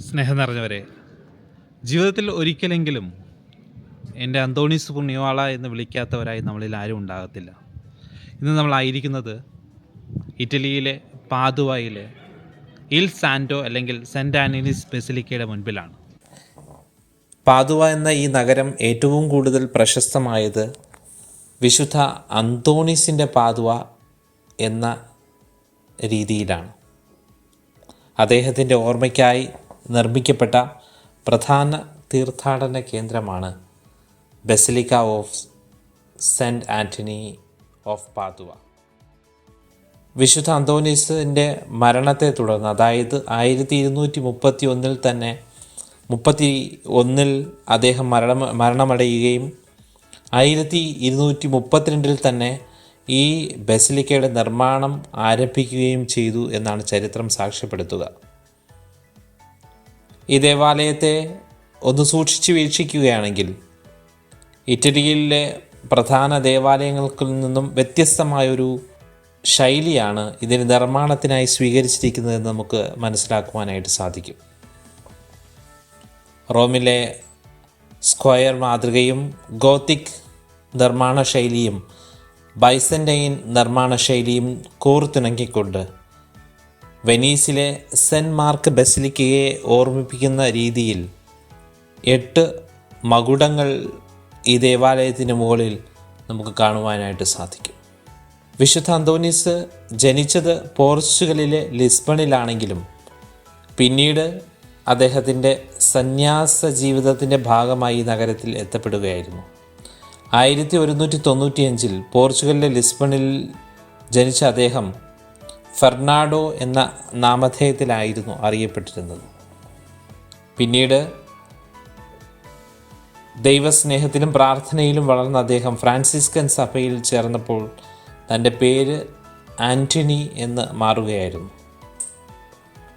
സ്നേഹം നിറഞ്ഞവരെ, ജീവിതത്തിൽ ഒരിക്കലെങ്കിലും എൻ്റെ അന്തോണീസ് പുണ്യവാള എന്ന് വിളിക്കാത്തവരായി നമ്മളിൽ ആരും ഉണ്ടാകത്തില്ല. ഇന്ന് നമ്മളായിരിക്കുന്നത് ഇറ്റലിയിലെ പാദുവയിലെ ഇൽ സാൻറ്റോ അല്ലെങ്കിൽ സെൻറ്റ് ആൻ്റണീസ് ബസിലിക്കയുടെ മുൻപിലാണ്. പാദുവ എന്ന ഈ നഗരം ഏറ്റവും കൂടുതൽ പ്രശസ്തമായത് വിശുദ്ധ അന്തോണീസിൻ്റെ പാദുവ എന്ന രീതിയിലാണ്. അദ്ദേഹത്തിൻ്റെ ഓർമ്മയ്ക്കായി നിർമ്മിക്കപ്പെട്ട പ്രധാന തീർത്ഥാടന കേന്ദ്രമാണ് basilica of Saint Anthony of Padua. വിശുദ്ധ അന്തോണീസിൻ്റെ മരണത്തെ തുടർന്ന്, അതായത് 1231 അദ്ദേഹം മരണമടയുകയും 1232 തന്നെ ഈ ബസിലിക്കയുടെ നിർമ്മാണം ആരംഭിക്കുകയും ചെയ്തു എന്നാണ് ചരിത്രം സാക്ഷ്യപ്പെടുത്തുക. ഈ ദേവാലയത്തെ ഒന്ന് സൂക്ഷിച്ച് വീക്ഷിക്കുകയാണെങ്കിൽ ഇറ്റലിയിലെ പ്രധാന ദേവാലയങ്ങളിൽ നിന്നും വ്യത്യസ്തമായൊരു ശൈലിയാണ് ഇതിന് നിർമ്മാണത്തിനായി സ്വീകരിച്ചിരിക്കുന്നതെന്ന് നമുക്ക് മനസ്സിലാക്കുവാനായിട്ട് സാധിക്കും. റോമിലെ സ്ക്വയർ മാതൃകയും ഗോത്തിക് നിർമ്മാണ ശൈലിയും ബൈസൻ്റൈൻ നിർമ്മാണ ശൈലിയും കോർത്തിണങ്ങിക്കൊണ്ട് വെനീസിലെ സെൻറ്റ് മാർക്ക് ബസിലിക്കയെ ഓർമ്മിപ്പിക്കുന്ന രീതിയിൽ 8 മകുടങ്ങൾ ഈ ദേവാലയത്തിന് മുകളിൽ നമുക്ക് കാണുവാനായിട്ട് സാധിക്കും. വിശുദ്ധ അന്തോണീസ് ജനിച്ചത് പോർച്ചുഗലിലെ ലിസ്ബണിലാണെങ്കിലും പിന്നീട് അദ്ദേഹത്തിൻ്റെ സന്യാസ ജീവിതത്തിൻ്റെ ഭാഗമായി ഈ നഗരത്തിൽ എത്തപ്പെടുകയായിരുന്നു. 1195 പോർച്ചുഗലിലെ ലിസ്ബണിൽ ജനിച്ച അദ്ദേഹം ഫെർണാഡോ എന്ന നാമധേയത്തിലായിരുന്നു അറിയപ്പെട്ടിരുന്നത്. പിന്നീട് ദൈവസ്നേഹത്തിലും പ്രാർത്ഥനയിലും വളർന്ന അദ്ദേഹം ഫ്രാൻസിസ്കൻ സഭയിൽ ചേർന്നപ്പോൾ തൻ്റെ പേര് ആൻ്റണി എന്ന് മാറുകയായിരുന്നു.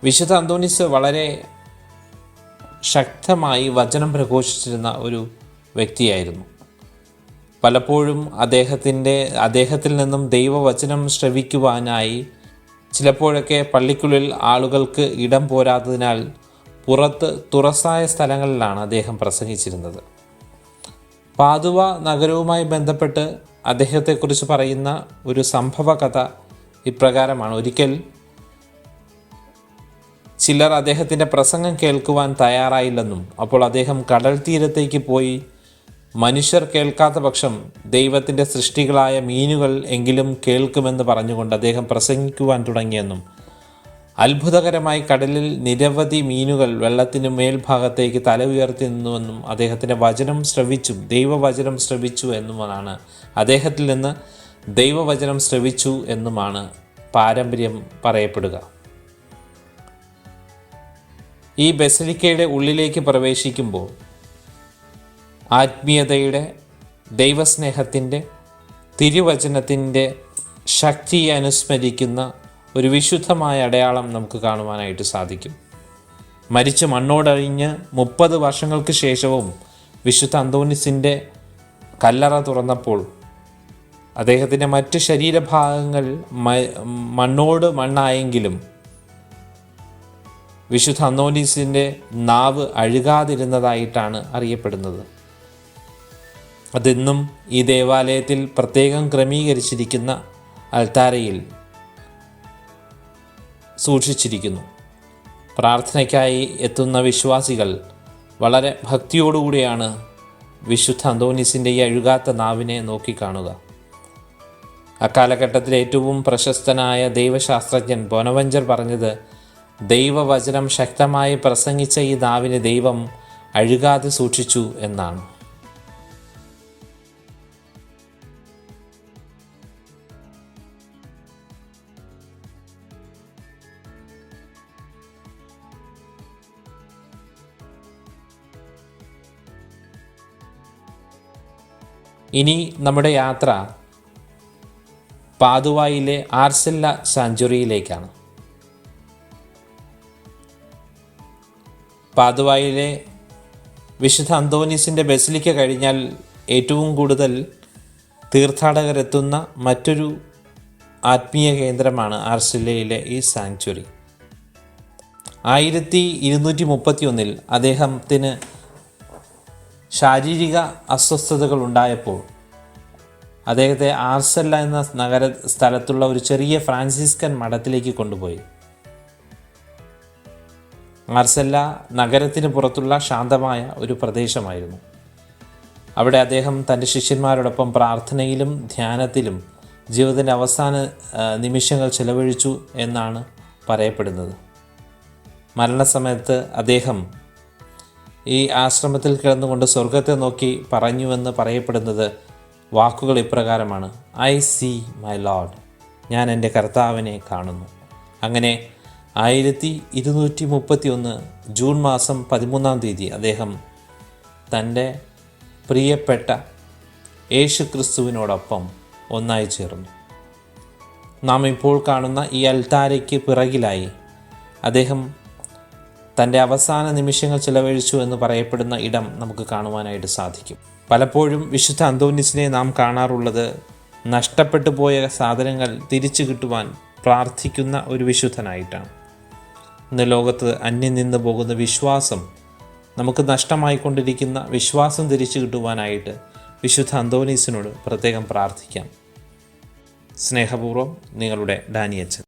വിശുദ്ധ അന്തോണീസ് വളരെ ശക്തമായി വചനം പ്രഘോഷിച്ചിരുന്ന ഒരു വ്യക്തിയായിരുന്നു. പലപ്പോഴും അദ്ദേഹത്തിൽ നിന്നും ദൈവവചനം ശ്രവിക്കുവാനായി ചിലപ്പോഴൊക്കെ പള്ളിക്കുള്ളിൽ ആളുകൾക്ക് ഇടം പോരാത്തതിനാൽ പുറത്ത് തുറസായ സ്ഥലങ്ങളിലാണ് അദ്ദേഹം പ്രസംഗിച്ചിരുന്നത്. പാദുവ നഗരവുമായി ബന്ധപ്പെട്ട് അദ്ദേഹത്തെക്കുറിച്ച് പറയുന്ന ഒരു സംഭവ കഥ ഇപ്രകാരമാണ്. ഒരിക്കൽ ചിലർ അദ്ദേഹത്തിൻ്റെ പ്രസംഗം കേൾക്കുവാൻ തയ്യാറായില്ലെന്നും അപ്പോൾ അദ്ദേഹം കടൽ തീരത്തേക്ക് പോയി മനുഷ്യർ കേൾക്കാത്ത പക്ഷം ദൈവത്തിൻ്റെ സൃഷ്ടികളായ മീനുകൾ എങ്കിലും കേൾക്കുമെന്ന് പറഞ്ഞുകൊണ്ട് അദ്ദേഹം പ്രസംഗിക്കുവാൻ തുടങ്ങിയെന്നും അത്ഭുതകരമായി കടലിൽ നിരവധി മീനുകൾ വെള്ളത്തിന് മേൽഭാഗത്തേക്ക് തല ഉയർത്തി നിന്നുവെന്നും അദ്ദേഹത്തിൻ്റെ ദൈവവചനം ശ്രവിച്ചു എന്നുമാണ് അദ്ദേഹത്തിൽ നിന്ന് ദൈവവചനം ശ്രവിച്ചു എന്നുമാണ് പാരമ്പര്യം പറയപ്പെടുക. ഈ ബസിലിക്കയുടെ ഉള്ളിലേക്ക് പ്രവേശിക്കുമ്പോൾ ആത്മീയതയുടെ, ദൈവസ്നേഹത്തിൻ്റെ, തിരുവചനത്തിൻ്റെ ശക്തിയെ അനുസ്മരിക്കുന്ന ഒരു വിശുദ്ധമായ അടയാളം നമുക്ക് കാണുവാനായിട്ട് സാധിക്കും. മരിച്ച് മണ്ണോടഴിഞ്ഞ് 30 വർഷങ്ങൾക്ക് ശേഷവും വിശുദ്ധ അന്തോണീസിൻ്റെ കല്ലറ തുറന്നപ്പോൾ അദ്ദേഹത്തിൻ്റെ മറ്റ് ശരീരഭാഗങ്ങൾ മണ്ണോട് മണ്ണായെങ്കിലും വിശുദ്ധ അന്തോണീസിൻ്റെ നാവ് അഴുകാതിരുന്നതായിട്ടാണ് അറിയപ്പെടുന്നത്. അതിന്നും ഈ ദേവാലയത്തിൽ പ്രത്യേകം ക്രമീകരിച്ചിരിക്കുന്ന അൾത്താരയിൽ സൂക്ഷിച്ചിരിക്കുന്നു. പ്രാർത്ഥനയ്ക്കായി എത്തുന്ന വിശ്വാസികൾ വളരെ ഭക്തിയോടുകൂടിയാണ് വിശുദ്ധ അന്തോണീസിൻ്റെ ഈ അഴുകാത്ത നാവിനെ നോക്കിക്കാണുക. അക്കാലഘട്ടത്തിലെ ഏറ്റവും പ്രശസ്തനായ ദൈവശാസ്ത്രജ്ഞൻ ബൊനവഞ്ചർ പറഞ്ഞത്, ദൈവവചനം ശക്തമായി പ്രസംഗിച്ച ഈ നാവിനെ ദൈവം അഴുകാതെ സൂക്ഷിച്ചു എന്നാണ്. ഇനി നമ്മുടെ യാത്ര പാദുവയിലെ ആർസെല്ല സാങ്ച്വറിയിലേക്കാണ്. പാദുവയിലെ വിശുദ്ധ അന്തോണീസിൻ്റെ ബസിലിക്ക കഴിഞ്ഞാൽ ഏറ്റവും കൂടുതൽ തീർത്ഥാടകരെത്തുന്ന മറ്റൊരു ആത്മീയ കേന്ദ്രമാണ് ആർസെല്ലയിലെ ഈ സാങ്ച്വറി. 1231 അദ്ദേഹത്തിന് ശാരീരിക അസ്വസ്ഥതകൾ ഉണ്ടായപ്പോൾ അദ്ദേഹത്തെ ആർസെല്ല എന്ന സ്ഥലത്തുള്ള ഒരു ചെറിയ ഫ്രാൻസിസ്കൻ മഠത്തിലേക്ക് കൊണ്ടുപോയി. ആർസെല്ല നഗരത്തിന് പുറത്തുള്ള ശാന്തമായ ഒരു പ്രദേശമായിരുന്നു. അവിടെ അദ്ദേഹം തൻ്റെ ശിഷ്യന്മാരോടൊപ്പം പ്രാർത്ഥനയിലും ധ്യാനത്തിലും ജീവിതത്തിൻ്റെ അവസാന നിമിഷങ്ങൾ ചെലവഴിച്ചു എന്നാണ് പറയപ്പെടുന്നത്. മരണസമയത്ത് അദ്ദേഹം ഈ ആശ്രമത്തിൽ കിടന്നുകൊണ്ട് സ്വർഗത്തെ നോക്കി പറഞ്ഞുവെന്ന് പറയപ്പെടുന്നത് വാക്കുകൾ ഇപ്രകാരമാണ്: ഐ സീ മൈ ലോർഡ്, ഞാൻ എൻ്റെ കർത്താവിനെ കാണുന്നു. അങ്ങനെ 1231 ജൂൺ മാസം 13 അദ്ദേഹം തൻ്റെ പ്രിയപ്പെട്ട യേശുക്രിസ്തുവിനോടൊപ്പം ഒന്നായി ചേർന്നു. നാം ഇപ്പോൾ കാണുന്ന ഈ അൽത്താരയ്ക്ക് പിറകിലായി അദ്ദേഹം തൻ്റെ അവസാന നിമിഷങ്ങൾ ചിലവഴിച്ചു എന്ന് പറയപ്പെടുന്ന ഇടം നമുക്ക് കാണുവാനായിട്ട് സാധിക്കും. പലപ്പോഴും വിശുദ്ധ അന്തോനീസിനെ നാം കാണാറുള്ളത് നഷ്ടപ്പെട്ടു പോയ സാധനങ്ങൾ തിരിച്ചു കിട്ടുവാൻ പ്രാർത്ഥിക്കുന്ന ഒരു വിശുദ്ധനായിട്ടാണ്. ഇന്ന് ലോകത്ത് അന്യം നിന്ന് പോകുന്ന വിശ്വാസം, നമുക്ക് നഷ്ടമായിക്കൊണ്ടിരിക്കുന്ന വിശ്വാസം തിരിച്ചു കിട്ടുവാനായിട്ട് വിശുദ്ധ അന്തോനീസിനോട് പ്രത്യേകം പ്രാർത്ഥിക്കാം. സ്നേഹപൂർവ്വം നിങ്ങളുടെ ഡാനിയച്ചൻ.